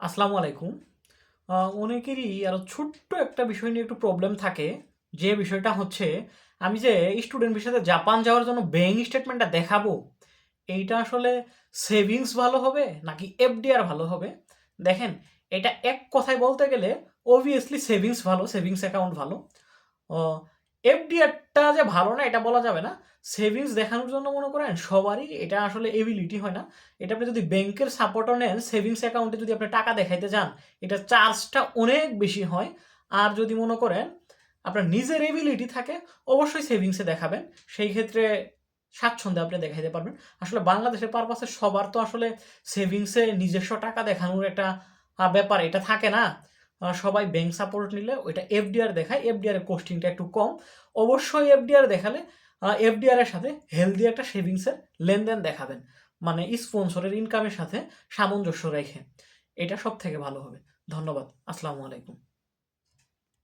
আসসালামু আলাইকুম। অনেকেরই আরো ছোট্ট একটা বিষয় নিয়ে একটু প্রবলেম থাকে। যে বিষয়টা হচ্ছে, আমি যে স্টুডেন্ট ভিসাতে জাপান যাওয়ার জন্য ব্যাংক স্টেটমেন্টটা দেখাবো, এইটা আসলে সেভিংস ভালো হবে নাকি এফডিআর ভালো হবে? দেখেন, এটা এক কথায় বলতে গেলে obviously সেভিংস ভালো, সেভিংস অ্যাকাউন্ট ভালো। অ এফডিআরটা যে ভালো না এটা বলা যাবে না। সেভিংস দেখানোর জন্য মনে করেন সবারই এটা আসলে এবিলিটি হয় না। এটা আপনি যদি ব্যাংকের সাপোর্টও নেন, সেভিংস অ্যাকাউন্টে যদি আপনি টাকা দেখাইতে যান, এটার চার্জটা অনেক বেশি হয়। আর যদি মনে করেন আপনার নিজের এবিলিটি থাকে, অবশ্যই সেভিংসে দেখাবেন। সেই ক্ষেত্রে স্বাচ্ছন্দ্যে আপনি দেখাইতে পারবেন। আসলে বাংলাদেশের পারপাসে সবার তো আসলে সেভিংসে নিজস্ব টাকা দেখানোর একটা ব্যাপার এটা থাকে না। সবাই ব্যাংক সাপোর্ট নিলে ওইটা এফডিআর দেখায়। এফডিআর এর কস্টিংটা একটু কম। অবশ্যই এফডিআর দেখালে এফডিআর এর সাথে হেলদি একটা সেভিংসের লেনদেন দেখাবেন। মানে স্পন্সরের ইনকামের সাথে সামঞ্জস্য রেখে। এটা সবথেকে ভালো হবে। ধন্যবাদ। আসসালামু আলাইকুম।